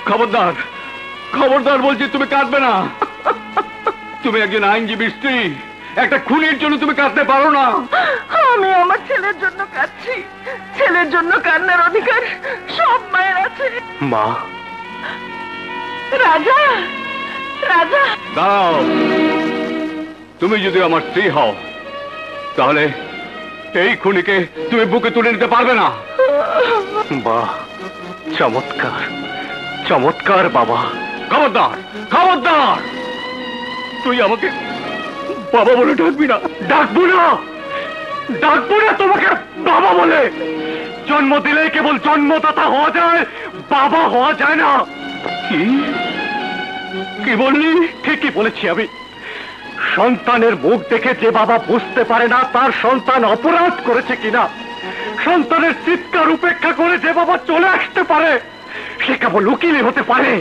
খবরদার খবরদার বলছি, তুমি কাঁদবে না। তুমি একজন আইনজীবীর স্ত্রী, একটা খুনির জন্য তুমি কাঁদতে পারো না। আমি আমার ছেলের জন্য কাঁদছি। ছেলের জন্য কান্নার অধিকার সব মায়ের আছে। মা, রাজা, রাজা দাঁড়াও। তুমি যদি আমার স্ত্রী হও তাহলে এই খুনিকে তুমি বুকে তুলে নিতে পারবে না। বাহ, চমৎকার চমৎকার বাবা। খবরদার খবরদার, তুই আমাকে বাবা বলে ডাকবি না। ডাকবো না, ডাকবো না তোমাকে বাবা বলে। জন্ম দিলে কেবল জন্মদাতা হওয়া যায়, বাবা হওয়া যায় না। কি কি বললি? ঠিকই বলেছি আমি। সন্তানের মুখ দেখে যে বাবা বুঝতে পারে না তার সন্তান অপরাধ করেছে কিনা, সন্তানের চিৎকার উপেক্ষা করে যে বাবা চলে আসতে পারে সে কেবল উকিলই হতে পারে,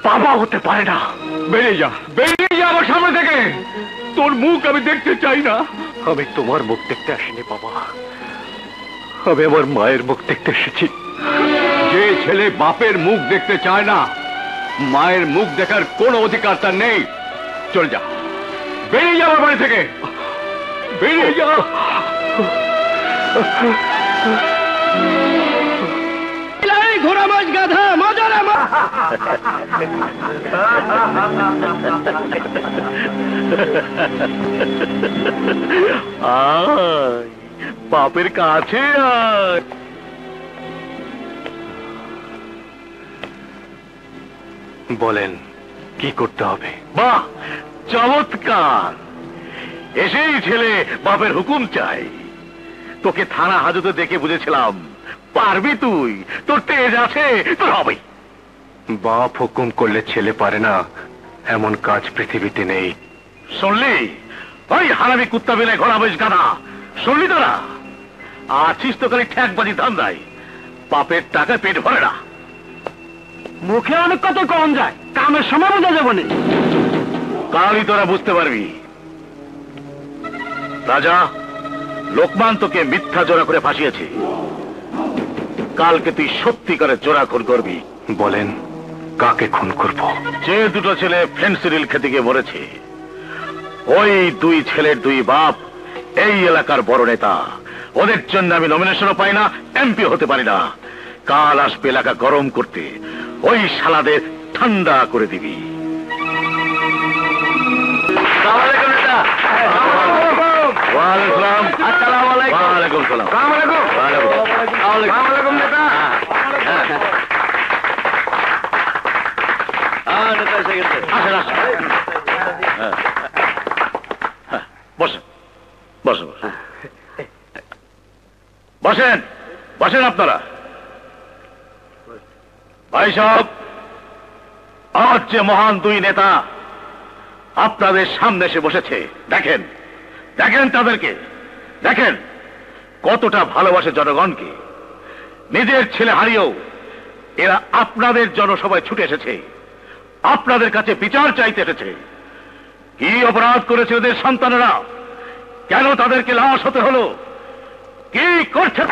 বাবা হতে পারে না। বেরিয়ে যা, বেরিয়ে যা আমার সামনে থেকে। তোর মুখ আমি দেখতে চাই না। আমি তোমার মুখ দেখতে আসিনি বাবা, আমি আমার মায়ের মুখ দেখতে এসেছি। যে ছেলে বাপের মুখ দেখতে চায় না, মায়ের মুখ দেখার কোনো অধিকার তার নেই। চল যা, বেরিয়ে যা আমার বাড়ি থেকে, বেরিয়ে যা। ঘোড়া মাছ গাধা মজা। বাপের কাছে আয়। বলেন কি করতে হবে? বাহ, চমৎকার। এসেই ছেলে বাপের হুকুম চাই। তোকে থানা হাজতে দেখে বুঝেছিলাম পারবি তুই, তোর তেজ আছে, তোর হবে। বাপ হুকুম করলে ছেলে পারে না এমন কাজ পৃথিবীতে নেই। শুনলি? ওই হারামি কুত্তা বেলায় ঘোড়া বেশ গানা, শুনলি তোরা? আছিস তো খালি ঠ্যাকবাজি ধান্দায়, বাপের টাকা পেট ভরে না। মুখে অনেক কত কম যায়, কামের সময় বোঝা যাবে না। কালই তোরা বুঝতে পারবি। রাজা, লোকমান তোকে মিথ্যা জোড়া করে ফাঁসিয়েছে। কালকে তুই সত্যিকারের জোড়া খুন করবি। বলেন কাকে খুন করব? যে দুটো ছেলে ফেন্সিডিল খেতে গিয়ে মরেছে, ওই দুই ছেলের দুই বাপ এই এলাকার বড় নেতা। ওদের জন্য আমি নমিনেশনও পাই না, এমপি হতে পারি না। কাল আসবে এলাকা গরম করতে, ওই শালাদের ঠান্ডা করে দিবি। বসেন বসেন আপনারা। ভাই সাহেব, আজ যে মহান দুই নেতা আপনাদের সামনে এসে বসেছে, দেখেন দেখেন তাদেরকে, দেখেন কতটা ভালোবাসে জনগণকে। নিজের ছেলে হারিয়েও এরা আপনাদের জনসভায় ছুটে এসেছে, আপনাদের কাছে বিচার চাইতে এসেছে। কি অপরাধ করেছে ওদের সন্তানেরা? কেন তাদেরকে লাশ হতে হলো? কি করছে?